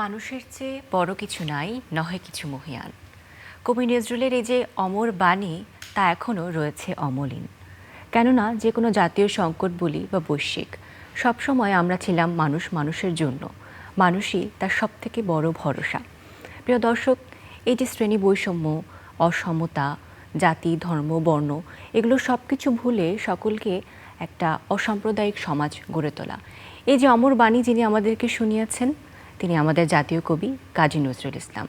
মানুষের চেয়ে বড় কিছু নাই, নহে কিছু মহিয়ান। কবি নজরুলের এই যে অমর বাণী, তা এখনও রয়েছে অমলিন। কেননা যে কোনো জাতীয় সংকট বলি বা বৈশ্বিক, সবসময় আমরা ছিলাম মানুষ মানুষের জন্য। মানুষই তার সবথেকে বড় ভরসা। প্রিয় দর্শক, এই যে শ্রেণী বৈষম্য, অসমতা, জাতি, ধর্ম, বর্ণ, এগুলো সব কিছু ভুলে সকলকে একটা অসাম্প্রদায়িক সমাজ গড়ে তোলা, এই যে অমর বাণী যিনি আমাদেরকে শুনিয়েছেন, তিনি আমাদের জাতীয় কবি কাজী নজরুল ইসলাম,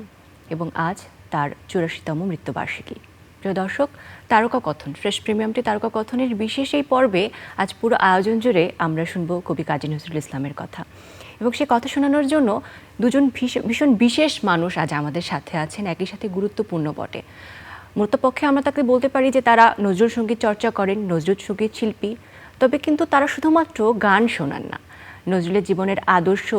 এবং আজ তার ৮৪তম মৃত্যুবার্ষিকী। প্রিয় দর্শক, তারকা কথন, ফ্রেশ প্রিমিয়ামটি তারকা কথনের বিশেষ এই পর্বে আজ পুরো আয়োজন জুড়ে আমরা শুনব কবি কাজী নজরুল ইসলামের কথা। এবং সে কথা শোনানোর জন্য দুজন ভীষণ বিশেষ মানুষ আজ আমাদের সাথে আছেন, একই সাথে গুরুত্বপূর্ণ বটে। মূলতপক্ষে আমরা তাকে বলতে পারি যে তারা নজরুল সঙ্গীত চর্চা করেন, নজরুল সঙ্গীত শিল্পী। তবে কিন্তু তারা শুধুমাত্র গান শোনান না, নজরুলের জীবনের আদর্শ,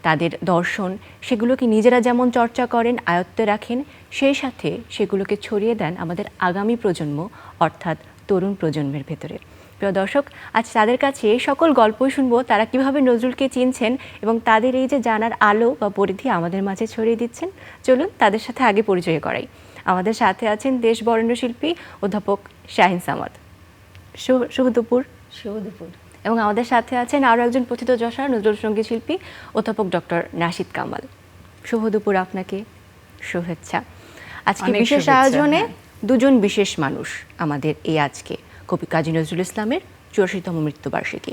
তাদের দর্শন, সেগুলোকে নিজেরা যেমন চর্চা করেন, আয়ত্তে রাখেন, সেই সাথে সেগুলোকে ছড়িয়ে দেন আমাদের আগামী প্রজন্ম, অর্থাৎ তরুণ প্রজন্মের ভেতরে। প্রিয় দর্শক, আজ তাদের কাছে এই সকল গল্পই শুনবো, তারা কিভাবে নজরুলকে চিনছেন এবং তাদের এই যে জানার আলো বা পরিধি আমাদের মাঝে ছড়িয়ে দিচ্ছেন। চলুন তাদের সাথে আগে পরিচয় করাই। আমাদের সাথে আছেন দেশ বরেণ্য শিল্পী অধ্যাপক শাহিন সামাদ। শুভ দুপুর। শুভ দুপুর। এবং আমাদের সাথে আছেন আরও একজন প্রথিতযশা নজরুল সঙ্গীত শিল্পী অধ্যাপক ডক্টর নাশিদ কামাল। শুভ দুপুর আপনাকে, শুভেচ্ছা। আজকে বিশেষ আয়োজনে দুজন বিশেষ মানুষ আমাদের এই আজকে কবি কাজী নজরুল ইসলামের ৮৪তম মৃত্যুবার্ষিকী,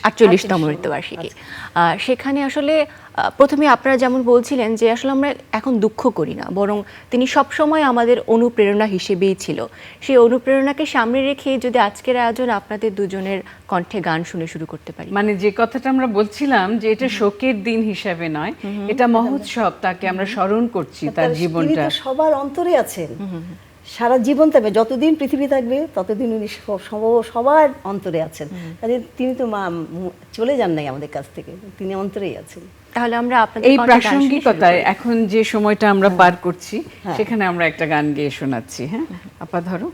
৪৮তম মৃত্যুবার্ষিকী। সেখানে আসলে প্রথমে আপনারা যেমন বলছিলেন যে আসলে আমরা এখন দুঃখ করি না, বরং তিনি সবসময় আমাদের অনুপ্রেরণা হিসেবেই ছিল। সেই অনুপ্রেরণাকে সামনে রেখে যদি আজকের আয়োজন আপনাদের দুজনের কণ্ঠে গান শুনে শুরু করতে পারি। মানে যে কথাটা আমরা বলছিলাম যে এটা শোকের দিন হিসাবে নয়, এটা মহোৎসব, তাকে আমরা স্মরণ করছি, তার জীবনটা সবার অন্তরে আছেন সারা জীবন থাকবে, যতদিন পৃথিবী থাকবে ততদিন উনি সবার অন্তরে আছেন। কাজে তিনি তো চলে যান নাই আমাদের কাছ থেকে, তিনি অন্তরেই আছেন। তাহলে আমরা এই প্রাসঙ্গিকতায় এখন যে সময়টা আমরা পার করছি সেখানে আমরা একটা গান গেয়ে শোনাচ্ছি। হ্যাঁ আপা, ধরো।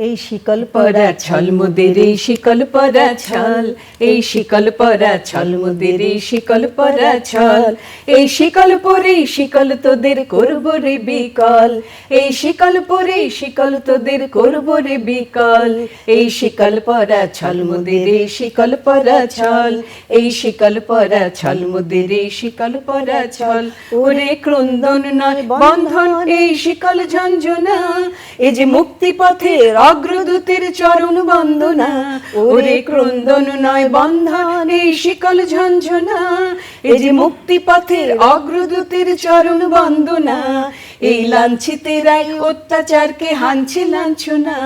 এই শিকল পরা ছল মোদের, এই শিকল পরা ছল, এই শিকল পরা ছল মোদের, এই শিকল পরা ছল, এই শিকল পরে শিকল তোদের করব রে বিকল, এই শিকল পরে শিকল তোদের করব রে বিকল, এই শিকল পরা ছল মোদের, এই শিকল পরা ছল, এই শিকল পরা ছল মোদের, এই শিকল পরা ছল, ওরে ক্রন্দন নয় বন্ধন এই শিকল ঝঞ্ঝনা, এ যে মুক্তি পথের অগ্রদূতের চরণ বন্দনা, ওরে ক্রন্দন নয় বন্ধন এই শিকল ঝঞ্ঝনা, এই যে মুক্তি পথের অগ্রদূতের চরণ বন্দনা, এই লাঞ্ছিতেরাই অত্যাচারকে হানছে লাঞ্ছনা,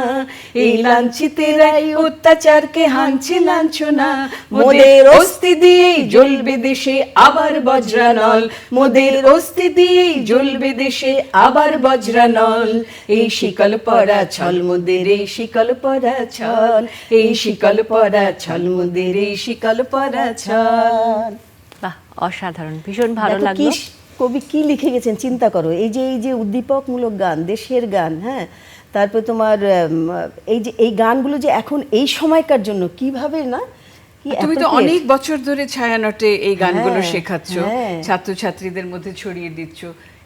এই লাঞ্ছিতেরাই অত্যাচারকে হানছে লাঞ্ছনা, মোদের অস্থি দিয়েই জ্বলবে দেশে আবার বজ্রানল, মোদের অস্থি দিয়েই জ্বলবে দেশে আবার বজ্রানল, এই শিকল পরা ছল মোদের, এই শিকল পরা ছল, এই শিকল পরা ছল মোদের, এই শিকল পরা ছল। বাহ, অসাধারণ, ভীষণ ভালো লাগলো। কবি কি লিখে গেছেন চিন্তা করো। এই যে উদ্দীপকমূলক গান, দেশের গান, হ্যাঁ, তারপর তোমার এই যে এই গানগুলো যে এখন এই সময়কার জন্য কিভাবে না, তুমি তো অনেক বছর ধরে ছায়ানটে এই গানগুলো শেখাচ্ছ, ছাত্রছাত্রীদের মধ্যে ছড়িয়ে দিচ্ছ।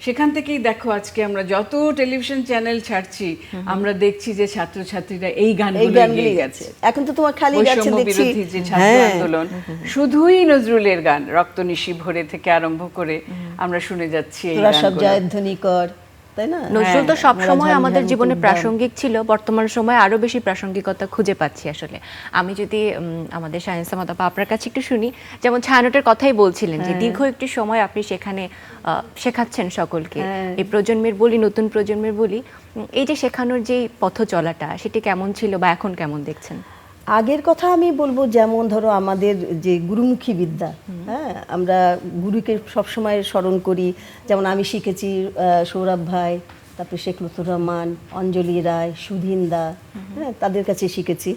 সেখান থেকেই দেখো আজকে আমরা যত টেলিভিশন চ্যানেল ছাড়ছি, আমরা দেখছি যে ছাত্রছাত্রীরা এই গানগুলো গেয়ে গেছে। এখন তো তোমার খালি গাচ্ছে দেখছি যে ছাত্র আন্দোলন, শুধুই নজরুলের গান, রক্তনিশি ভোরে থেকে আরম্ভ করে আমরা শুনে যাচ্ছি এই গানগুলো। সব জয়ধ্বনি কর, তাই না? নজরুল তো সবসময় আমাদের জীবনে প্রাসঙ্গিক ছিল, বর্তমান সময়ে আরো বেশি প্রাসঙ্গিকতা খুঁজে পাচ্ছি। আসলে আমি যদি আমাদের শাহিন সামাদ আপা আপনার কাছে একটু শুনি, যেমন ছায়ানটের কথাই বলছিলেন যে দীর্ঘ একটি সময় আপনি সেখানে শেখাচ্ছেন সকলকে, এই প্রজন্মের বলি, নতুন প্রজন্মের বলি, এই যে শেখানোর যে পথ চলাটা, সেটি কেমন ছিল বা এখন কেমন দেখছেন? আগের কথা আমি বলবো, যেমন ধরো আমাদের যে গুরুমুখী বিদ্যা, হ্যাঁ, আমরা গুরুকে সবসময় স্মরণ করি। যেমন আমি শিখেছি সৌরভ ভাই, তারপরে শেখ লুতুর রহমান, অঞ্জলি রায়, সুধীন দা, হ্যাঁ, তাদের কাছে শিখেছি।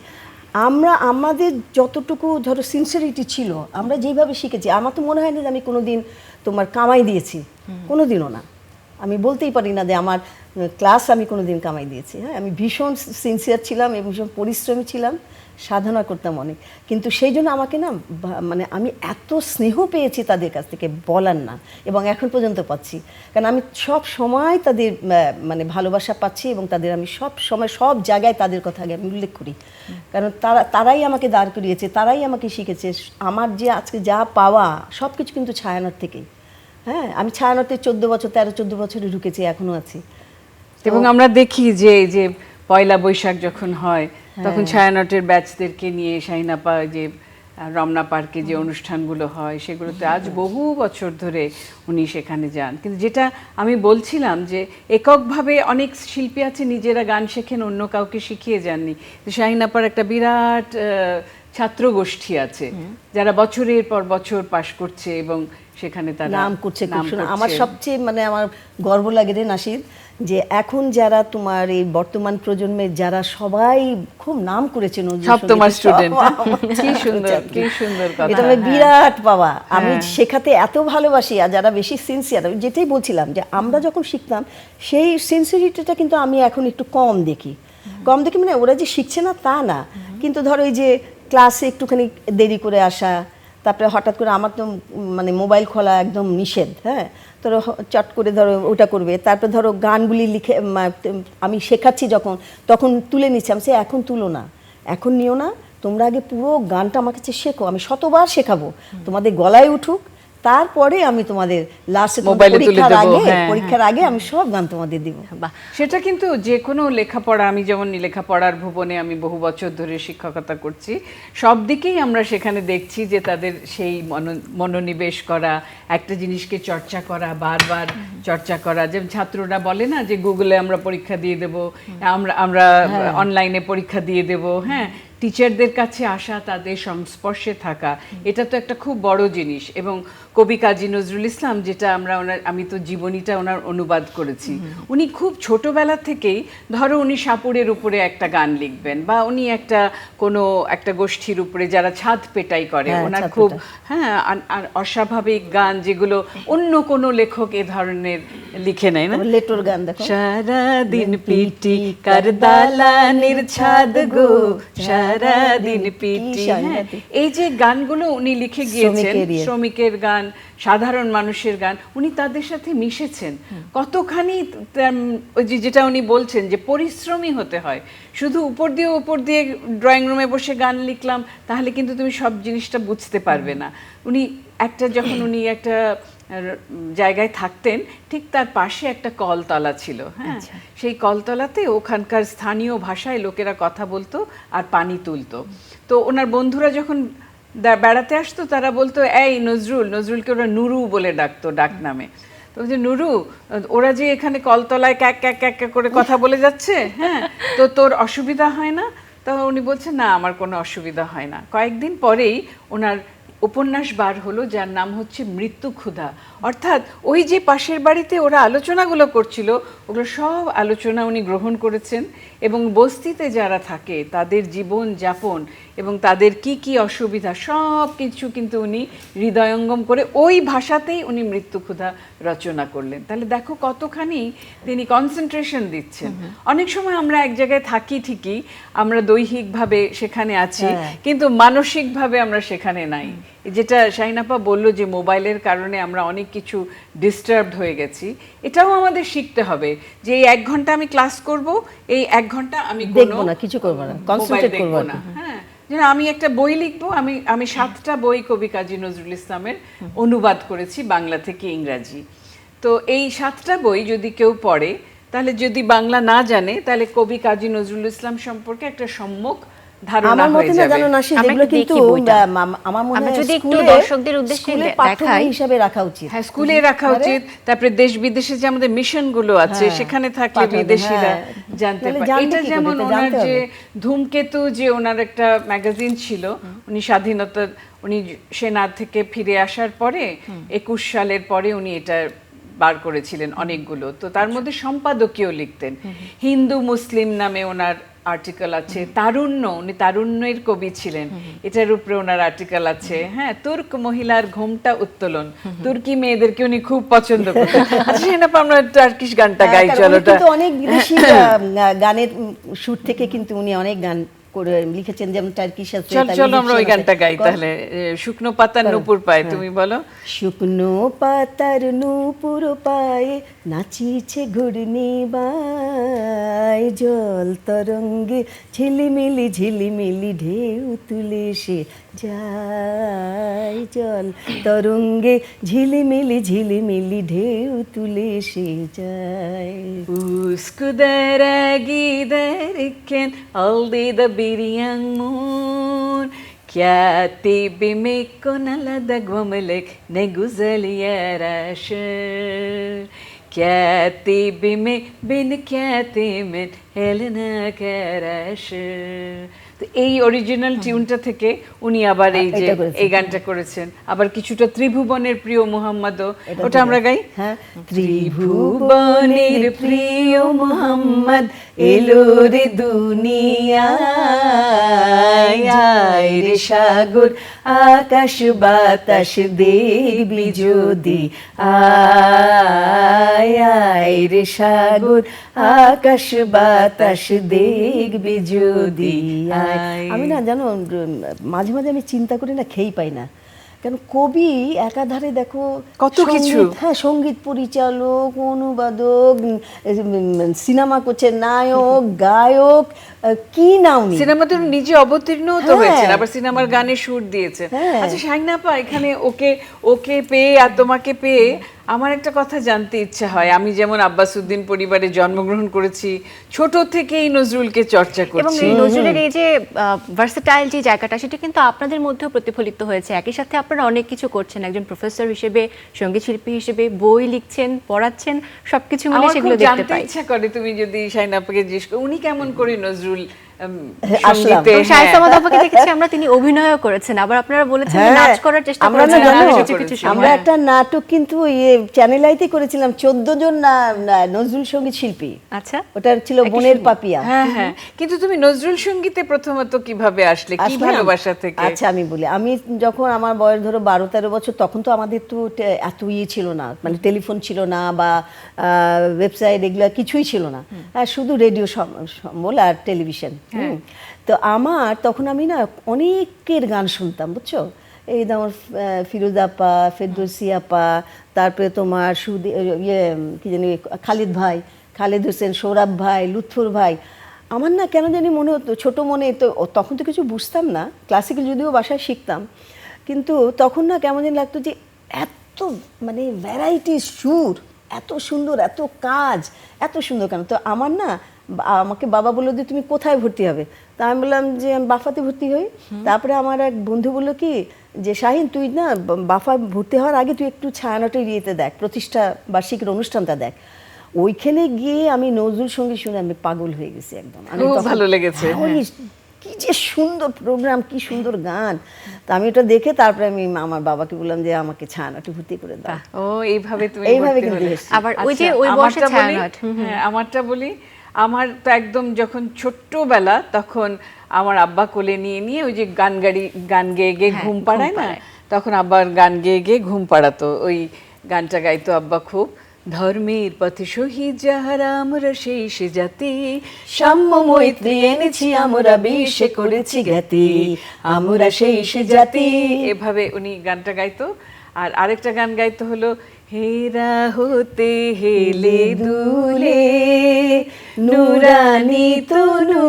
আমরা আমাদের যতটুকু ধরো সিনসিয়ারিটি ছিল, আমরা যেইভাবে শিখেছি, আমার তো মনে হয় না যে আমি কোনোদিন তোমার কামাই দিয়েছি, কোনোদিনও না। আমি বলতেই পারি না যে আমার ক্লাস আমি কোনোদিন কামাই দিয়েছি। হ্যাঁ, আমি ভীষণ সিনসিয়ার ছিলাম এবং ভীষণ পরিশ্রমী ছিলাম সাধনা করতাম অনেক, কিন্তু সেই জন্য আমাকে না মানে আমি এত স্নেহ পেয়েছি তাদের কাছ থেকে বলার না, এবং এখন পর্যন্ত পাচ্ছি, কারণ আমি সব সময় তাদের মানে ভালোবাসা পাচ্ছি, এবং তাদের আমি সব সময় সব জায়গায় তাদের কথা আগে আমি উল্লেখ করি, কারণ তারাই আমাকে দাঁড় করিয়েছে, তারাই আমাকে শিখেছে। আমার যে আজকে যা পাওয়া সব কিছু কিন্তু ছায়ানট থেকেই। হ্যাঁ, আমি ছায়ানটে 14 বছরে ঢুকেছি, এখনো আছি। এবং আমরা দেখি যে এই যে পয়লা বৈশাখ যখন হয় তখন ছায়ানটের ব্যাচদেরকে নিয়ে শাহিনাপা যে রমনা পার্কে যে অনুষ্ঠানগুলো হয় সেগুলোতে আজ বহু বছর ধরে উনি সেখানে যান। কিন্তু যেটা আমি বলছিলাম যে এককভাবে অনেক শিল্পী আছে নিজেরা গান শেখেন, অন্য কাউকে শিখিয়ে যাননি। শাহিনাপার একটা বিরাট ছাত্র গোষ্ঠী আছে যারা বছরের পর বছর পাশ করছে এবং সেখানে তারা নাম করছে। আমার সবচেয়ে মানে আমার গর্ব লাগে রে নাসিদ, যে এখন যারা তোমার এই বর্তমান প্রজন্মের যারা সবাই খুব নাম করেছে, সব তোমার স্টুডেন্ট। কি সুন্দর, কি সুন্দর কথা। এটা আমার বিরাট পাওয়া। আমি শেখাতে এত ভালোবাসি, আর যারা বেশি সিনসিয়ার, যেটাই বলছিলাম যে আমরা যখন শিখতাম সেই সিনসিয়ারিটিটা কিন্তু আমি এখন একটু কম দেখি। মানে ওরা যে শিখছে না তা না, কিন্তু ধরো এই যে ক্লাসে একটুখানি দেরি করে আসা, তারপরে হঠাৎ করে আমার তো মানে মোবাইল খোলা একদম নিষেধ। হ্যাঁ, ধরো চট করে ধরো ওটা করবে, তারপর ধরো গানগুলি লিখে আমি শেখাচ্ছি যখন, তখন তুলে নিচ্ছি। আমি সে এখন তুলো না, এখন নিও না, তোমরা আগে পুরো গানটা আমার কাছে শেখো, আমি শতবার শেখাবো, তোমাদের গলায় উঠুক, তারপরে আমি তোমাদের লাস্টে পরীক্ষার আগে আমি সব গান তোমাদের দিব। সেটা কিন্তু যে কোনো লেখাপড়া, আমি যেমন লেখাপড়ার ভুবনে আমি বহু বছর ধরে শিক্ষকতা করছি, সব দিকেই আমরা সেখানে দেখছি যে তাদের সেই মনোনিবেশ করা, একটা জিনিসকে চর্চা করা, বারবার চর্চা করা। যেমন ছাত্ররা বলে না যে গুগলে আমরা পরীক্ষা দিয়ে দেব, আমরা অনলাইনে পরীক্ষা দিয়ে দেব। হ্যাঁ, টিচারদের কাছে আসা, তাদের সংস্পর্শে থাকা, এটা তো একটা খুব বড় জিনিস। এবং কবি কাজী নজরুল ইসলাম, যেটা আমি তো জীবনীটা ওনার অনুবাদ করেছি, উনি খুব ছোটবেলা থেকেই ধরো উনি সাপুড়ের উপরে একটা গান লিখবেন, বা উনি একটা গোষ্ঠীর উপরে যারা ছাদ পেটাই করে, ওনার খুব আর অস্বাভাবিক গান যেগুলো অন্য কোনো লেখক এ ধরনের লিখে নেয় না। লেটোর গান দেখো, সারাদিন পিটি কার দালানের ছাদ গো, সারাদিন পিটি। এই যে গানগুলো উনি লিখে গিয়েছেন, শ্রমিকের গান, সাধারণ মানুষের গান, উনি তাদের সাথে মিশেছেন। কতখানি ওই যেটা উনি বলছেন যে পরিশ্রমী হতে হয়, শুধু উপর দিয়ে ড্রয়িং রুমে বসে গান লিখলাম তাহলে কিন্তু তুমি সব জিনিসটা বুঝতে পারবে না। যখন উনি একটা জায়গায় থাকতেন, ঠিক তার পাশে একটা কলতলা ছিল। হ্যাঁ, সেই কলতলাতে ওখানকার স্থানীয় ভাষায় লোকেরা কথা বলতো আর পানি তুলতো। তো ওনার বন্ধুরা যখন বেড়াতে আসতো তারা বলতো, এই নজরুলকে ওরা নুরু বলে ডাকতো, ডাক নামে। তো যে নুরু, ওরা যে এখানে কলতলায় ক্যাক ক্যাক ক্যাক করে কথা বলে যাচ্ছে, হ্যাঁ, তো তোর অসুবিধা হয় না? তখন উনি বলছেন, না, আমার কোনো অসুবিধা হয় না। কয়েকদিন পরেই ওনার উপন্যাস বার হলো, যার নাম হচ্ছে মৃত্যু ক্ষুধা। অর্থাৎ ওই যে পাশের বাড়িতে ওরা আলোচনাগুলো করছিল, ওগুলো সব আলোচনা উনি গ্রহণ করেছেন, এবং বস্তিতে যারা থাকে তাদের জীবন যাপন এবং তাদের কি কি অসুবিধা সব কিছু কিন্তু উনি হৃদয়ঙ্গম করে ওই ভাষাতেই উনি মৃত্যু ক্ষুধা রচনা করলেন। তাহলে দেখো কতখানি তিনি কনসেন্ট্রেশন দিচ্ছেন। অনেক সময় আমরা এক জায়গায় থাকি ঠিকই, আমরা দৈহিকভাবে সেখানে আছি, কিন্তু মানসিকভাবে আমরা সেখানে নাই। যেটা শাহিনাপা বলল যে মোবাইলের কারণে আমরা অনেক কিছু ডিস্টার্বড হয়ে গেছি, এটাও আমাদের শিখতে হবে যে এই 1 ঘন্টা আমি ক্লাস করব, এই 1 ঘন্টা আমি দেখবো না, কিছু করবো না, কনসেন্ট্রেট করবো না। হ্যাঁ, যেন আমি একটা বই লিখবো, আমি 7টা বই কবি কাজী নজরুল ইসলামের অনুবাদ করেছি বাংলা থেকে ইংরাজি। তো এই 7টা বই যদি কেউ পড়ে, তাহলে যদি বাংলা না জানে, তাহলে কবি কাজী নজরুল ইসলাম সম্পর্কে একটা সম্যক ধারণা হয়ে যাবে। এগুলো কিন্তু আমার মনে হয় যদি একটু দর্শকদের উদ্দেশ্যে দেখাই হিসাবে রাখা উচিত। হ্যাঁ, স্কুলে রাখা উচিত। তারপরে দেশ বিদেশে যে আমাদের মিশন গুলো আছে সেখানে থাকলে বিদেশিরা জানতে পারে। এটা যেমন ওনার যে ধূমকেতু, যে ওনার একটা ম্যাগাজিন ছিল, উনি সেনা থেকে ফিরে আসার পরে 21 সালের পরে উনি এটা বার করেছিলেন অনেকগুলো। তো তার মধ্যে সম্পাদকীয় লিখতেন, হিন্দু মুসলিম নামে ওনার আর্টিকেল আছে, তারুণ্য, উনি তারুণ্যের কবি ছিলেন, এটার উপরে ওনার আর্টিকেল আছে। হ্যাঁ, তুর্ক মহিলার ঘোমটা উত্তোলন, তুর্কি মেয়েদেরকে উনি খুব পছন্দ করতেন। আচ্ছা, আমরা টার্কিশ গানটা গাই, চলো। অনেক বিদেশি গানের সুর থেকে কিন্তু উনি অনেক গান করে লিখেছেন, যেমন টার্কিশ আছে। চলো আমরা ওই গানটা গাই তাহলে। শুকনো পাতার নূপুর পায়, তুমি বলো। শুকনো পাতার নূপুর পায়ে নাচিছে ঘূর্ণি বাই, জল তরঙ্গে ঝিলিমিলি ঝিলিমিলি ঢেউ তুলে সে যায়, জল তরঙ্গে ঝিলিমিলি ঝিলিমিলি ঢেউ তুলে সে যায়। Uskudere giderken aldı da bir yağmur, Katibi konalada gvamlek ne güzel yaraşır. Katibimi bin katimin eline karaşır. তো এই অরিজিনাল টিউনটা থেকে উনি আবার এই যে এটা করেছেন। এই গানটা করেছেন, আবার কিছুটা ত্রিভুবনের প্রিয় মোহাম্মদও, ওটা আমরা গাই। হ্যাঁ, ত্রিভুবনের প্রিয় মোহাম্মদ এলো রে দুনিয়ায়, আয় রে সাগর আকাশ বাতাস দেখবি যদি, আয় আয় রে সাগর আকাশ বাতাস দেখবি যদি আয়। আমি না জানো, মাঝে মাঝে আমি চিন্তা করি না, খেই পাই না, কেন কবি একাধারে দেখো কত কিছু। হ্যাঁ, সঙ্গীত পরিচালক, অনুবাদক, সিনেমা করছে, নায়ক, গায়ক, কি নাও নি। সিনেমাতে নিজে অবতীর্ণ তো হ্যাঁ। হয়েছেন, আবার সিনেমার গানে সুর দিয়েছেন। হ্যাঁ। আচ্ছা শাহিন আপা, এখানে ওকে ওকে পেয়ে আর তোমাকে পেয়ে আমার একটা কথা জানতে ইচ্ছা হয়। আমি যেমন আব্বাসউদ্দিন পরিবারে জন্মগ্রহণ করেছি, ছোট থেকেই নজরুলকে চর্চা এবং করছি। এই নজরুলের এই যে ভার্সেটাইল যে জায়গাটা, সেটা কিন্তু আপনাদের মধ্যেও প্রতিফলিত হয়েছে। একই সাথে আপনারা অনেক কিছু করছেন, একজন প্রফেসর হিসেবে, সঙ্গীত শিল্পী হিসেবে, বই লিখছেন, পড়াচ্ছেন, সবকিছু মিলে আমার সেগুলো খুব দেখতে জানতে পাই। ইচ্ছা করে, তুমি যদি শাহিন আপাকে জিজ্ঞেস করো উনি কেমন করে নজরুল আসলাম। সঙ্গীতে, শাহিদ সামাদ আপাকে দেখেছি আমরা, তিনি অভিনয়ও করেছেন, আবার আপনারা বলেছেন যে নাচ করার চেষ্টা আমরা না করেছেন জানো, কিছু কিছু সময়। আমরা একটা নাটক কিন্তু ইয়ে চ্যানেল আইতে করেছিলাম, 14 জন নজরুল সঙ্গীত শিল্পী। আচ্ছা, ওটা ছিল বনের পাপিয়া। হ্যাঁ হ্যাঁ, কিন্তু তুমি নজরুল সঙ্গীতে প্রথমত কিভাবে আসলে, কি আসলাম। ভালোবাসা থেকে? আচ্ছা আমি বলি, আমি যখন আমার বয়স ধরো 12-13 বছর, তখন তো আমাদের তো এত ইয়ে ছিল না, মানে টেলিফোন ছিল না বা ওয়েবসাইট এগুলো কিছুই ছিল না, শুধু রেডিও সম্বল আর টেলিভিশন। তো আমার তখন আমি না অনেকের গান শুনতাম, বুঝছো, এই তোমার ফিরোজ আপা, ফেরদৌসী আপা, তারপরে তোমার ইয়ে কি জানি খালিদ ভাই, খালিদ হোসেন, সৌরভ ভাই, লুৎফুর ভাই। আমার না কেন জানি মনে হতো, ছোটো মনে তো, তখন তো কিছু বুঝতাম না, ক্লাসিক্যাল যদিও বাসায় শিখতাম, কিন্তু তখন না কেমন জানি লাগতো যে এত মানে ভ্যারাইটি সুর, এত সুন্দর, এত কাজ, এত সুন্দর কেন। তো আমার না, আমাকে বাবা বললো যে তুমি কোথায় ভর্তি হবে, তা আমি বললাম যে আমি বাফাতে ভর্তি হই। তারপরে আমার এক বন্ধু বললো কি যে শাহিন, তুই না বাফা ভর্তি হওয়ার আগে তুই একটু ছায়ানটের ইয়েতে দেখ, প্রতিষ্ঠা বার্ষিকীর অনুষ্ঠানটা দেখ। ওইখানে গিয়ে আমি নজরুল সঙ্গীত শুনে আমি পাগল হয়ে গেছি একদম। খুব ভালো লেগেছে। কি যে সুন্দর প্রোগ্রাম, কি সুন্দর গান। তো আমি ওটা দেখে তারপরে আমি আমার বাবাকে বললাম যে আমাকে ছায়ানটে ভর্তি করে দাও। ও এইভাবে তুমি এইভাবে ভর্তি কিন্তু হলে। এসেছি। আবার ওই যে আচ্ছা, ওই বয়সে আমারটা বলি। ছায়ানট। হ্যাঁ, আমারটা বলি। আমার তো একদম যখন ছোট্টবেলা, তখন আমার আব্বা কোলে নিয়ে নিয়ে ওই যে গান গেয়ে গেয়ে ঘুম পাড়ায় না, তখন আব্বার গান গেয়ে গেয়ে ঘুম পাড়াতো। ওই গানটা গাইতো আব্বা খুব। ধর্মের পথে শহীদ যাহারা আমরা সেই সে জাতি, সাম্য মৈত্রী এনেছি আমরা, বিশ্বে করেছি জ্ঞাতি, আমরা সেই সে জাতি। এভাবে উনি গানটা গাইতো। আর আরেকটা গান গাইতো হলো, হেরা হতে হেলে দুলে নুরানি তনু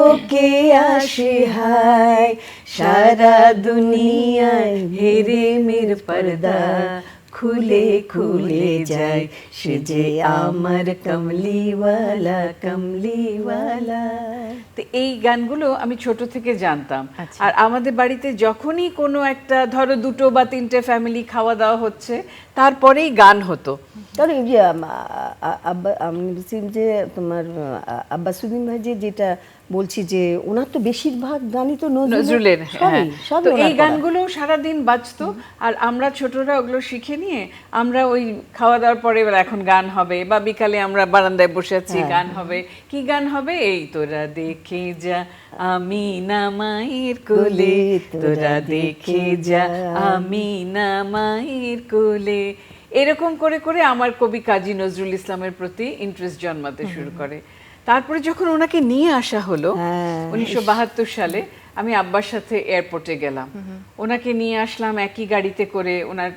ওকে আসে হায়, সারা দুনিয়ায় হেরে মের পর্দা খুলে খুলে যায়, সে যে আমার কমলিওয়ালা কমলিওয়ালা। তো এই গানগুলো আমি ছোট থেকে জানতাম। আর আমাদের বাড়িতে যখনই কোনো একটা, ধরো 2 বা 3টে ফ্যামিলি খাওয়া দাওয়া হচ্ছে, তারপরেই গান হতো। কারণ এই যে আমি বলছি যে তোমার আব্বাসউদ্দিন ভাই যেটা বলছি যে ওনার তো বেশিরভাগ গানই তো নজরুলের। হ্যাঁ, সবই তো ওনার এই করা। গানগুলো সারাদিন বাজতো। আর আমরা ছোটরা ওগুলো শিখে নিয়ে আমরা ওই খাওয়া দাওয়ার পরে এবার এখন গান হবে, বা বিকালে আমরা বারান্দায় বসে আছি, গান হবে। কি গান হবে? এই তোরা দেখে যা আমি না মায়ের কোলে, তোরা দেখে যা আমি না মায়ের কোলে। এরকম করে করে আমার কবি কাজী নজরুল ইসলামের প্রতি ইন্টারেস্ট জন্মাতে শুরু করে। তারপরে যখন ওনাকে নিয়ে আসা হলো হ্যাঁ। 1972 সালে, আমি আব্বার সাথে এয়ারপোর্টে গেলাম, ওনাকে নিয়ে আসলাম একই গাড়িতে করে, ওনার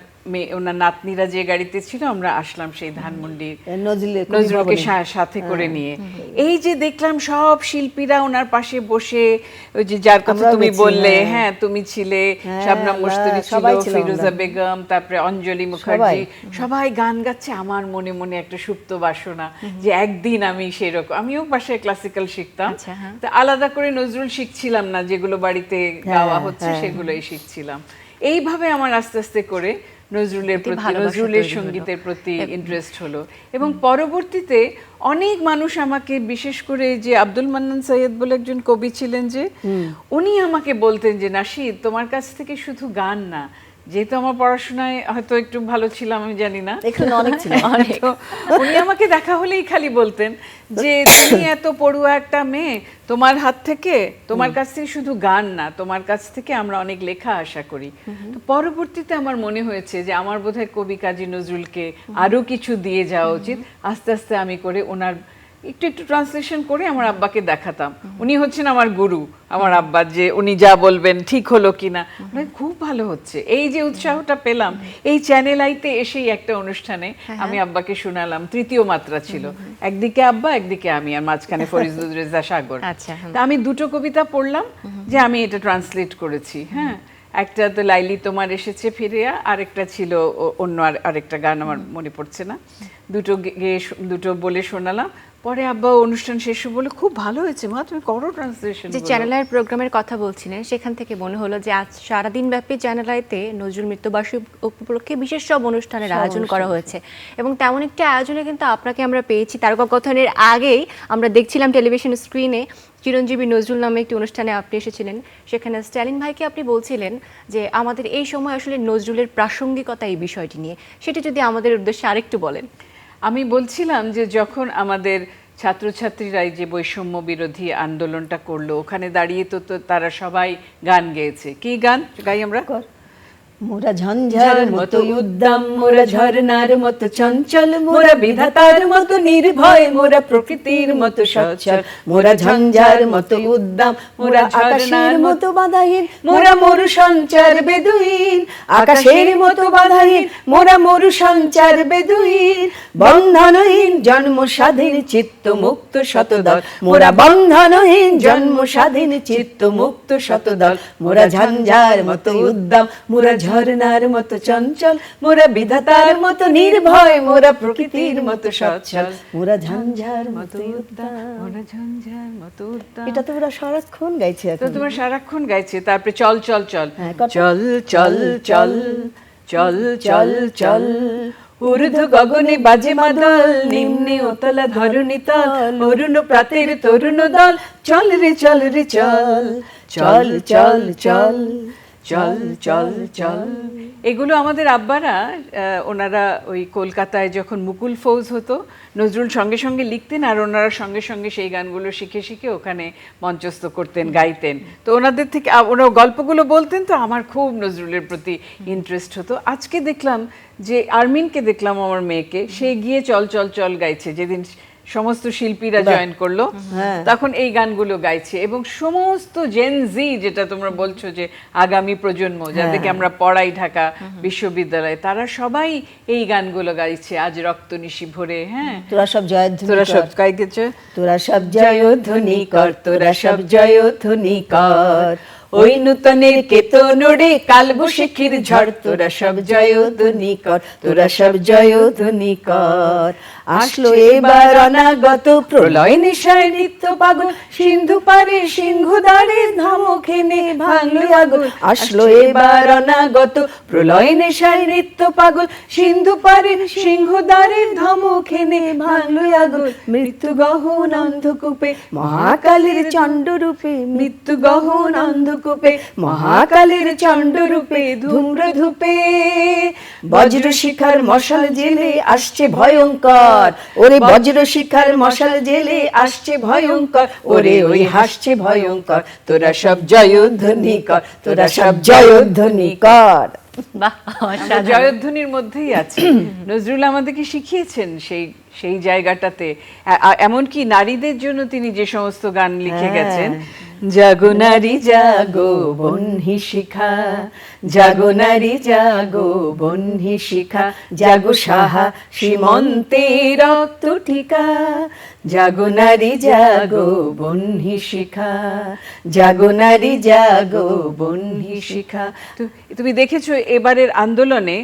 নাতনিরা যে গাড়িতে ছিল আমরা আসলাম সেই ধানমন্ডির নজরুলকে সাথে করে নিয়ে। এই যে দেখলাম সব শিল্পীরা ওনার পাশে বসে, ওই যে যার কথা তুমি বললে, হ্যাঁ তুমি ছিলে, শাবনাম মুস্তাফি ছিল, ফিরোজা বেগম, তারপরে অঞ্জলি মুখার্জি, সবাই গান গাচ্ছে। আমার মনে মনে একটা সুপ্ত বাসনা যে একদিন আমি সেরকম, আমিও বাসায় ক্লাসিক্যাল শিখতাম, তা আলাদা করে নজরুল শিখছিলাম না, যেগুলো বাড়িতে গাওয়া হচ্ছে সেগুলোই শিখছিলাম। এইভাবে আমার আস্তে আস্তে করে নজরুলের সঙ্গীতের প্রতি ইন্টারেস্ট হলো। এবং পরবর্তীতে অনেক মানুষ আমাকে, বিশেষ করে যে আব্দুল মান্নান সৈয়দ বলে একজন কবি ছিলেন, যে উনি আমাকে বলতেন যে নাশিদ, তোমার কাছ থেকে শুধু গান না, যেহেতু আমার পড়াশোনায় হয়তো একটু ভালো ছিলাম, আমি জানি না, তো উনি আমাকে দেখা হলেই খালি বলতেন যে তুমি এত পড়ুয়া একটা মেয়ে, তোমার হাত থেকে, তোমার কাছ থেকে শুধু গান না, তোমার কাছ থেকে আমরা অনেক লেখা আশা করি। তো পরবর্তীতে আমার মনে হয়েছে যে আমার বোধহয় কবি কাজী নজরুলকে আরো কিছু দিয়ে যাওয়া উচিত। আস্তে আস্তে আমি করে ওনার একটু একটু ট্রান্সলেশন করে আমার আব্বাকে দেখাতাম। উনি হচ্ছেন আমার গুরু, আমার আব্বা, যে উনি যা বলবেন ঠিক হলো কিনা, খুব ভালো হচ্ছে। এই যে উৎসাহটা পেলাম এই চ্যানেল আইতে এসেই একটা অনুষ্ঠানে আমি আব্বাকে শোনালাম, তৃতীয় মাত্রা ছিল, একদিকে আব্বা একদিকে আমি, আর মাঝখানে ফরিদুর রেজা সাগর। তা আমি দুটো কবিতা পড়লাম যে আমি এটা ট্রান্সলেট করেছি। হ্যাঁ, একটা তো লাইলি তোমার এসেছে ফিরিয়া, আরেকটা ছিল অন্য আরেকটা গান আমার মনে পড়ছে না, দুটো বলে শোনালাম। পরে আব্বা অনুষ্ঠান শেষ বলে খুব ভালো হয়েছে মা, তুমি করো ট্রান্সলেশন। যে চ্যানেল আই প্রোগ্রামের কথা বলছিলেন, সেখান থেকে মনে হলো যে আজ সারাদিন ব্যাপী চ্যানেল আইতে নজরুল মৃত্যুবার্ষিকী উপলক্ষে বিশেষ সব অনুষ্ঠানের আয়োজন করা হয়েছে, এবং তেমন একটি আয়োজনে কিন্তু আপনাকে আমরা পেয়েছি। তারকাকথনের আগেই আমরা দেখছিলাম টেলিভিশন স্ক্রিনে চিরঞ্জীবী নজরুল নামে একটি অনুষ্ঠানে আপনি এসেছিলেন, সেখানে স্ট্যালিন ভাইকে আপনি বলছিলেন যে আমাদের এই সময় আসলে নজরুলের প্রাসঙ্গিকতা এই বিষয়টি নিয়ে, সেটি যদি আমাদের উদ্দেশ্যে আরেকটু বলেন। আমি বলছিলাম যে যখন আমাদের ছাত্রছাত্রীরাই যে বৈষম্য বিরোধী আন্দোলনটা করলো, ওখানে দাঁড়িয়ে তো তারা সবাই গান গেয়েছে। কি গান গাই আমরা? মোরা ঝঞ্ঝার মতো উদ্দাম, মোরা ঝর্ণার মতো চঞ্চল, মোরা বিধাতার মতো নির্ভয়, মোরা প্রকৃতির মতো সচ্ছল। মোরা ঝঞ্ঝার মতো উদ্দাম, মোরা আকাশের মতো বাধাহীন, মোরা মরু সঞ্চার বেদুইন। আকাশের মতো বাধাহীন, মোরা মরু সঞ্চার বেদুইন। বন্ধনহীন জন্ম স্বাধীন, চিত্ত মুক্ত শতদল। মোরা বন্ধনহীন জন্ম স্বাধীন, চিত্ত মুক্ত শতদল। মোরা ঝঞ্ঝার মতো উদ্দাম, মোরা ঝর্ণার মতো চঞ্চল, মোরা বিধাতার মতো নির্ভয়, মোরা প্রকৃতির মতো সচ্ছল। মোরা ঝঞ্ঝার মতো উদ্দাম, মোরা ঝঞ্ঝার মতো উদ্দাম। এটা তো ওরা সারাক্ষণ গাইছে। তো তোমার সারাক্ষণ গাইছে। তারপরে চল চল চল, চল চল চল চল চল চল, ঊর্ধ্ব গগনে বাজে মাদল, নিম্নে ওতলা ধরণী তল, অরুণ প্রাতের তরুণ দল। চল রে চল রে চল, চল চল চল চল চল চল। এগুলো আমাদের আব্বারা, ওনারা ওই কলকাতায় যখন মুকুল ফৌজ হতো, নজরুল সঙ্গে সঙ্গে লিখতেন আর ওনারা সঙ্গে সঙ্গে সেই গানগুলো শিখে শিখে ওখানে মঞ্চস্থ করতেন, গাইতেন। তো ওনাদের থেকে ওরা গল্পগুলো বলতেন, তো আমার খুব নজরুলের প্রতি ইন্টারেস্ট হতো। আজকে দেখলাম যে আরমিনকে দেখলাম, আমার মেয়েকে, সে গিয়ে চল চল চল গাইছে। যেদিন সমস্ত শিল্পীরা জয়েন করলো তখন এই গানগুলো গাইছে। এবং সমস্ত জেনজি, যেটা তোমরা বলছো যে আগামী প্রজন্ম, যাদেরকে আমরা পড়াই ঢাকা বিশ্ববিদ্যালয়ে, তারা সবাই এই গানগুলো গাইছে। আজ রক্ত নিশি ভরে, হ্যাঁ তোরা সব জয়ধ্বনি, তোরা সব গাইতেছে, তোরা সব জয়ধ্বনি কর, তোরা সব জয়ধ্বনি কর। ওই নূতনের কেতনরে কালবৈশাখীর ঝড়, তোরা সব জয়ধ্বনি কর, তোরা সব জয়ধ্বনি কর। আসলো এবার অনাগত প্রলয় নেশায় নিত্য পাগল, সিন্ধু পারে সিংহ দ্বারে ধমক এনে ভাঙলো আগুন। আসলো এবার অনাগত প্রলয় নেশায় নিত্য পাগল, সিন্ধু পারে সিংহ দ্বারে ধমক এনে ভাঙলো আগুন। মৃত্যু গহন অন্ধকূপে মহাকালের চণ্ডরূপে, মৃত্যু গহন অন্ধকূপে মহাকালের চণ্ডরূপে ধূম্র ধূপে। বজ্র শিখার মশাল জেলে আসছে ভয়ঙ্কর, ওরে বজ্র শিখার মশাল জেলে আসছে ভয়ঙ্কর, ওরে ওই হাসছে ভয়ঙ্কর। তোরা সব জয়ধ্বনি কর, তোরা সব জয়ধ্বনি কর। বাহ, আমরা অসাধারণ। জয়ধ্বনির মধ্যেই আছি। নজরুল আমাদেরকে শিখিয়েছেন সেই সেই জায়গাটাতে, এমনকি নারীদের জন্য তিনি যে সমস্ত গান লিখে গেছেন, জাগো নারী জাগো বহ্নি শিখা, জাগো নারী জাগো বহ্নি শিখা, জাগো সাহা সীমন্তে রক্ত টিকা, জাগো নারী জাগো বহ্নি শিখা, জাগো নারী জাগো বহ্নি শিখা। তুমি দেখেছো এবারের আন্দোলনে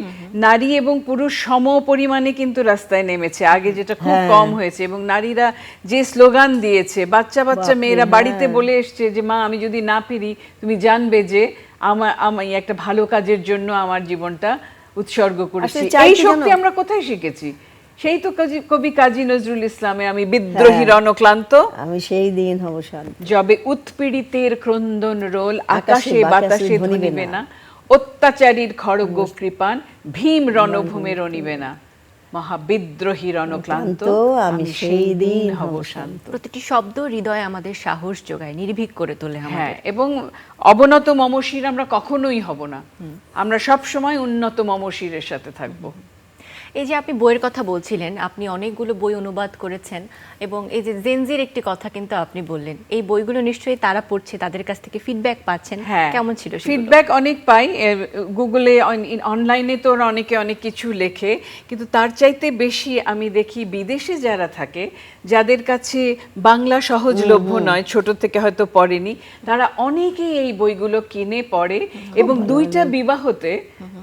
নারী এবং পুরুষ সম পরিমাণে কিন্তু রাস্তায় নেমেছে, আগে যেটা খুব কম হয়েছে। এবং নারীরা যে স্লোগান দিয়েছে, বাচ্চা বাচ্চা মেয়েরা বাড়িতে বলে এসছে যে মা আমি যদি না ফিরি তুমি জানবে যে আমি একটা ভালো কাজের জন্য আমার জীবনটা উৎসর্গ করেছি। এই শক্তি আমরা কোথায় শিখেছি? সেই তো কবি কাজী নজরুল ইসলামে আমি বিদ্রোহী রণক্লান্ত, আমি সেই দিন হব শান্ত, যবে উৎপীড়িতের ক্রন্দন রোল, আকাশে বাতাসে ধ্বনিবে না, অত্যাচারীর খড়গ কৃপান, ভীম রণভূমে রণিবে না, মহাবিদ্রোহী রণক্লান্ত আমি সেই দিন হব শান্ত। প্রতিটি শব্দ হৃদয়ে আমাদের সাহস যোগায়, নির্ভীক করে তোলে আমাদের। হ্যাঁ, এবং অবনত মমশির আমরা কখনোই হব না, আমরা সব সময় উন্নত মমশিরের সাথে থাকবো। এই যে আপনি বইয়ের কথা বলছিলেন, আপনি অনেকগুলো বই অনুবাদ করেছেন, এবং এই যে জেনজির একটি কথা কিন্তু আপনি বললেন, এই বইগুলো নিশ্চয়ই তারা পড়ছে, তাদের কাছ থেকে ফিডব্যাক পাচ্ছেন, কেমন ছিল সেগুলো? ফিডব্যাক অনেক পাই, গুগলে অনলাইনে তো ওরা অনেকে অনেক কিছু লেখে, কিন্তু তার চাইতে বেশি আমি দেখি বিদেশে যারা থাকে, যাদের কাছে বাংলা সহজলভ্য নয়, ছোট থেকে হয়তো পড়েনি, তারা অনেকেই এই বইগুলো কিনে পড়ে, এবং দুইটা বিবাহতে,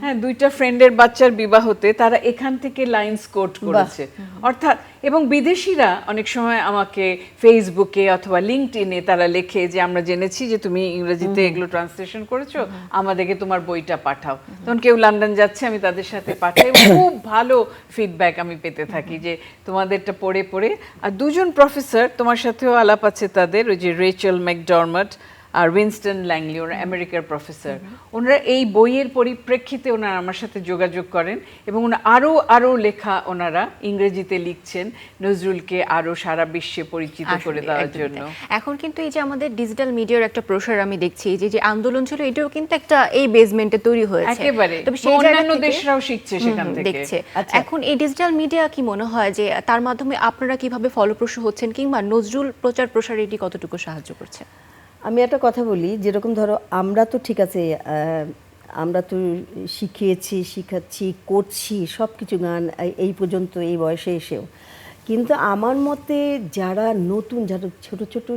হ্যাঁ দুইটা ফ্রেন্ডের বাচ্চার বিবাহতে তারা এখান থেকে লাইনস কোট করেছে। অর্থাৎ এবং বিদেশিরা অনেক সময় আমাকে ফেসবুকে অথবা লিঙ্কডইনে তারা লেখে যে আমরা জেনেছি যে তুমি ইংরেজিতে এগুলো ট্রান্সলেশন করেছো, আমাদেরকে তোমার বইটা পাঠাও। তখন কেউ লন্ডন যাচ্ছে, আমি তাদের সাথে পাঠাই, খুব ভালো ফিডব্যাক আমি পেতে থাকি যে তোমাদেরটা পড়ে পড়ে। আর দুজন প্রফেসর তোমার সাথেও আলাপ আছে তাদের, ওই যে রেচেল ম্যাকডরমাট আর উইনস্টন ল্যাংলি, ওরা আমেরিকার প্রফেসর, ওনারা এই বইয়ের পরিপ্রেক্ষিতে ওনারা আমার সাথে যোগাযোগ করেন, এবং আরো লেখা ওনারা ইংরেজিতে লিখছেন নজরুলকে আরো সারা বিশ্বে পরিচিত করে দেওয়ার জন্য। এখন কিন্তু এই যে আমাদের ডিজিটাল মিডিয়ার একটা প্রসার আমি দেখছি, এই যে আন্দোলন ছিল এটাও কিন্তু একটা এই বেসমেন্টে তৈরি হয়েছে একেবারে, তবে সেই অন্যান্য দেশরাও শিখছে সেখান থেকে, দেখছে। এখন এই ডিজিটাল মিডিয়া কি মনে হয় যে তার মাধ্যমে আপনারা কিভাবে ফলপ্রসূ হচ্ছেন, কিংবা নজরুল প্রচার প্রসারে এটি কতটুকু সাহায্য করছে? আমি একটা কথা বলি, যেরকম ধরো আমরা তো ঠিক আছে, আমরা তো শিখাচ্ছি, করছি সব কিছু গান এই পর্যন্ত এই বয়সে এসেও, কিন্তু আমার মতে যারা নতুন, যারা ছোট ছোট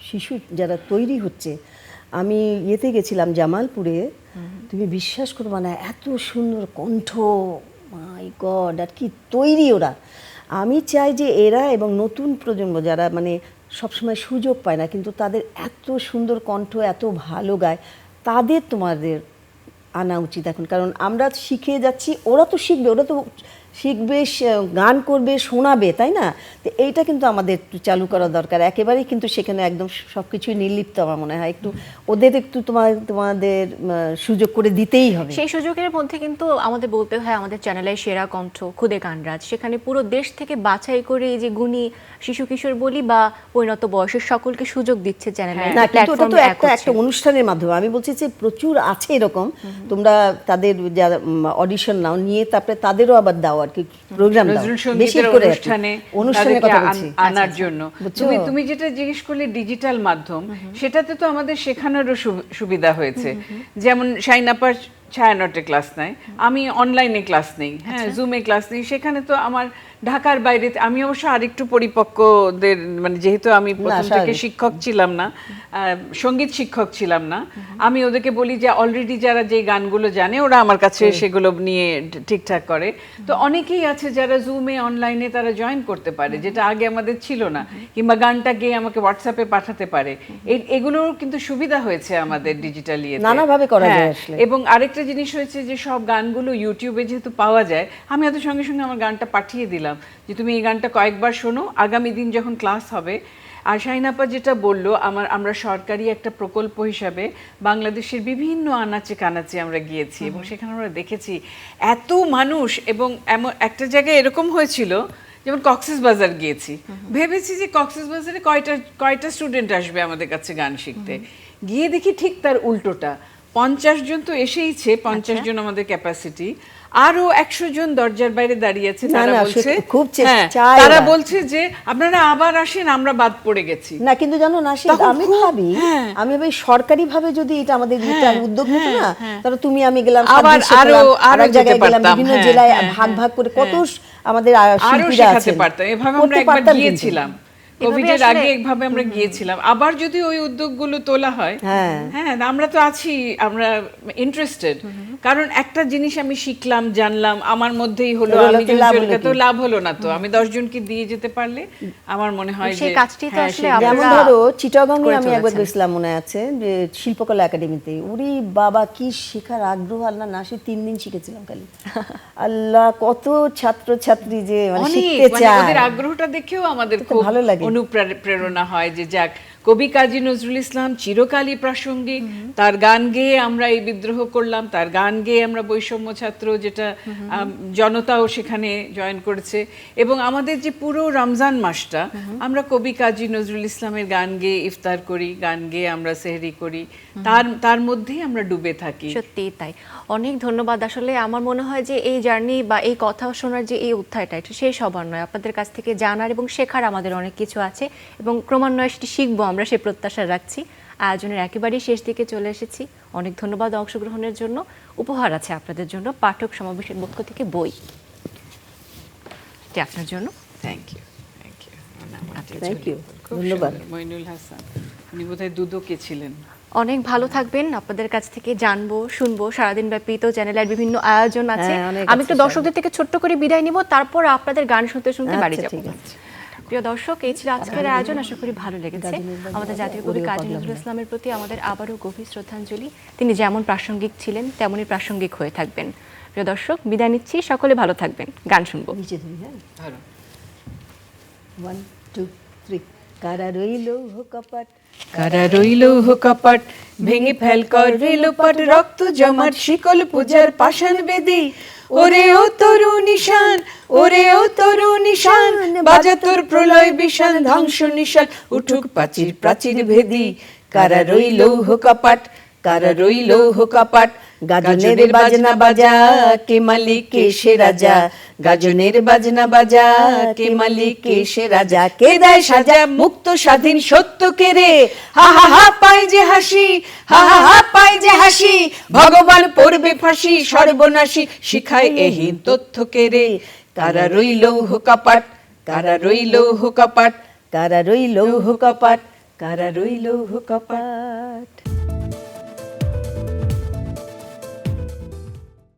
শিশু যারা তৈরি হচ্ছে, আমি ইয়েতে গেছিলাম জামালপুরে, তুমি বিশ্বাস করবে না এত সুন্দর কণ্ঠ, মাই গড, আর কি তৈরি ওরা। আমি চাই যে এরা এবং নতুন প্রজন্ম যারা মানে সবসময় সুযোগ পায় না, কিন্তু তাদের এত সুন্দর কণ্ঠ, এত ভালো গায়, তাদের তোমাদের আনা উচিত এখন। কারণ আমরা শিখে যাচ্ছি, ওরা তো শিখবে, ওরা তো শিখবে, গান করবে, শোনাবে, তাই না? তো এইটা কিন্তু আমাদের একটু চালু করা দরকার একেবারেই, কিন্তু সেখানে একদম সব কিছুই নির্লিপ্ত আমার মনে হয়। একটু ওদের একটু তোমাদের সুযোগ করে দিতেই হবে। সেই সুযোগের মধ্যে কিন্তু আমাদের বলতে হয় আমাদের চ্যানেলের সেরা কণ্ঠ খুদে গানরাজ, সেখানে পুরো দেশ থেকে বাছাই করে এই যে গুণী শিশু কিশোর বলি বা পরিণত বয়সের সকলকে সুযোগ দিচ্ছে চ্যানেলে। না, কিন্তু ওটা তো একটা অনুষ্ঠানের মাধ্যমে, আমি বলছি যে প্রচুর আছে এরকম, তোমরা তাদের যারা অডিশন নাও, নিয়ে তারপরে তাদেরও আবার দাও আর কি, প্রোগ্রাম দাও বেশি করে অনুষ্ঠানে কথা বলছি আনার জন্য। তুমি যেটা জিজ্ঞেস করলে ডিজিটাল মাধ্যম, সেটাতে তো আমাদের শেখানোরও সুবিধা হয়েছে। যেমন শাইন আপার ছায়ানটে ক্লাস নেয়, আমি অনলাইনে ক্লাস নেই, হ্যাঁ জুমে ক্লাস নেই, সেখানে তো আমার ঢাকার বাইরে, আমি অবশ্য আরেকটু পরিপক্কদের, মানে যেহেতু আমি প্রথম থেকে শিক্ষক ছিলাম না, সঙ্গীত শিক্ষক ছিলাম না, আমি ওদেরকে বলি যে অলরেডি যারা যে গানগুলো জানে ওরা আমার কাছে সেগুলো নিয়ে ঠিকঠাক করে। তো অনেকেই আছে যারা জুমে অনলাইনে তারা জয়েন করতে পারে, যেটা আগে আমাদের ছিল না, কিংবা গানটা গেয়ে আমাকে হোয়াটসঅ্যাপে পাঠাতে পারে। এগুলোর কিন্তু সুবিধা হয়েছে আমাদের ডিজিটাল ইয়েতে, নানাভাবে করা যায় আসলে। এবং আরেকটা জিনিস হয়েছে যে সব গানগুলো ইউটিউবে যেহেতু পাওয়া যায়, আমি এত সঙ্গে সঙ্গে আমার গানটা পাঠিয়ে দিলাম যে তুমি এই গানটা কয়েকবার শোনো, আগামী দিন যখন ক্লাস হবে। আর শাহিন আপা যেটা বললো, আমরা সরকারি একটা প্রকল্প হিসাবে বাংলাদেশের বিভিন্ন আনাচে কানাচে আমরা গিয়েছি, এবং সেখানে আমরা দেখেছি এত মানুষ, এবং এমন একটা জায়গায় এরকম হয়েছিল, যেমন কক্সবাজার গিয়েছি, ভেবেছি যে কক্সবাজারে কয়টা স্টুডেন্ট আসবে আমাদের কাছে গান শিখতে, গিয়ে দেখি ঠিক তার উল্টোটা, 50 জন তো এসেইছে, 50 জন আমাদের ক্যাপাসিটি, আরো 100 জন দরজার বাইরে দাঁড়িয়ে আছে। না, তারা না, বলছে, খুব হ্যাঁ, চায় তারা ওরা। বলছে যে আপনারা আবার আসেন, আমরা বাদ পড়ে গেছি। না কিন্তু জানো নাশিদ, তখন আমি খুব- ভাবি হ্যাঁ। আমি ভাবি সরকারি ভাবে যদি এটা আমাদের দিতে হ্যাঁ, উদ্যোগ নিত না, হ্যাঁ। তাহলে তুমি আমি গেলাম, আবার সাদৃশ্য আরো পেলাম, আরো আরেক জায়গায় যেতে গেলাম, পারতাম। বিভিন্ন হ্যাঁ, জেলায় হ্যাঁ, ভাগ ভাগ করে কত আমাদের আরো শিল্পীরা শেখাতে আছেন, পারতাম। এভাবে করতে আমরা একবার পারতাম কিন্তু। গিয়েছিলাম, কোভিডের আসলে- আগে একভাবে আমরা গিয়েছিলাম। আবার যদি ওই উদ্যোগগুলো তোলা হয়, হ্যাঁ। হ্যাঁ, আমরা তো আছি, আমরা ইন্টারেস্টেড। কারণ একটা জিনিস আমি শিখলাম, জানলাম, আমার মধ্যেই হলো, হলো আমি তো যদি লাভ চলে হলো তো কি? লাভ হলো না তো, আমি 10 জনকে দিয়ে যেতে পারলে আমার মনে হয় যে সেই কাজটি তো হ্যাঁ, আসলে সেই- যেমন আমরা ধরো চিটাগং করে আমি একবার চলেছেন। গেছিলাম, মনে আছে, যে শিল্পকলা একাডেমিতে, উরি বাবা কি শেখার আগ্রহ, আল্লাহ নাসি 3 দিন শিখেছিলাম খালি। আল্লাহ কত ছাত্র ছাত্রী যে মানে অনেক, শিখতে মানে চায়। ওদের আগ্রহটা দেখেও আমাদের তো খুব ভালো লাগে। অনুপ্রেরণা হয় যে যাক, কবি কাজী নজরুল ইসলাম চিরকালই প্রাসঙ্গিক। তার গান গেয়ে আমরা এই বিদ্রোহ করলাম, তার গান গেয়ে আমরা বৈষম্য ছাত্র, যেটা জনতাও সেখানে জয়েন করেছে। এবং আমাদের যে পুরো রমজান মাসটা আমরা কবি কাজী নজরুল ইসলামের গান গেয়ে ইফতার করি, গান গেয়ে আমরা সেহরি করি, তার মধ্যেই আমরা ডুবে থাকি। সত্যি তাই। অনেক ধন্যবাদ। আসলে আমার মনে হয় যে এই জার্নি বা এই কথা শোনার যে এই অধ্যায়টা, এটা শেষ হবার নয়। আপনাদের কাছ থেকে জানার এবং শেখার আমাদের অনেক কিছু আছে, এবং ক্রমান্বয়ে সেটি শিখবো আমরা, সেই প্রত্যাশা রাখছি। আয়োজনের একেবারেই শেষ দিকে চলে এসেছি। অনেক ধন্যবাদ অংশগ্রহণের জন্য। উপহার আছে আপনাদের জন্য, পাঠক সমাবেশের পক্ষ থেকে বই, এটি আপনার জন্য। Thank you, thank you, Thank you, ধন্যবাদ। মইনুল হাসান, উনি বোধহয় দুদকে ছিলেন। অনেক ভালো থাকবেন। আপনাদের কাছ থেকে জানবো, শুনবো সারাদিন ব্যাপী তো চ্যানেলের বিভিন্ন আয়োজন আছে। হ্যাঁ, অনেক আমি আছে একটু দর্শকদের থেকে ছোট্ট করে বিদায় নিব, তারপর আপনাদের গান শুনতে শুনতে বাড়ি আচ্ছা, যাব। ঠিক আছে। প্রিয় দর্শক, এই ছিল আজকের আয়োজন। আশা করি ভালো লেগেছে। আমাদের জাতীয় কবি কাজী নজরুল ইসলামের প্রতি আমাদের আবারও গভীর শ্রদ্ধাঞ্জলি। তিনি যেমন প্রাসঙ্গিক ছিলেন তেমনই প্রাসঙ্গিক হয়ে থাকবেন। প্রিয় দর্শক, বিদায় নিচ্ছি। সকলে ভালো থাকবেন। গান শুনবো। নিচে ধরি, হ্যাঁ, ধরো। 1 2 3। কারা রইল কপাট, কারা রইল কপাট, ভেঙে ফেল কর রেলোপাট, রক্ত জমাট শিকল পূজার পাষাণ বেদি। ওরে ও তরু নিশান, ওরে ও তরু নিশান, বাজা তোর প্রলয় বিশাল, ধ্বংস নিশাল, উঠুক প্রাচীর প্রাচীর ভেদি। কারা রইল কপাট, কারা রইল কপাট, গাজনের বাজনা বাজা, কে মালিক কে সে রাজা। গাজনের বাজনা বাজা, কে মালিক কে সে রাজা। কে দেয় সাজা, মুক্ত স্বাধীন সত্য কে রে। হা হা হা পায় যে হাসি, হা হা হা পায় যে হাসি, ভগবান পড়বে ফাঁসি, সর্বনাশী শিখায় এহীন তথ্য কে রে। কারা রইল কপাট, কারা রইল কপাট, কারা রইল কপাট, কারা রইল কপাট।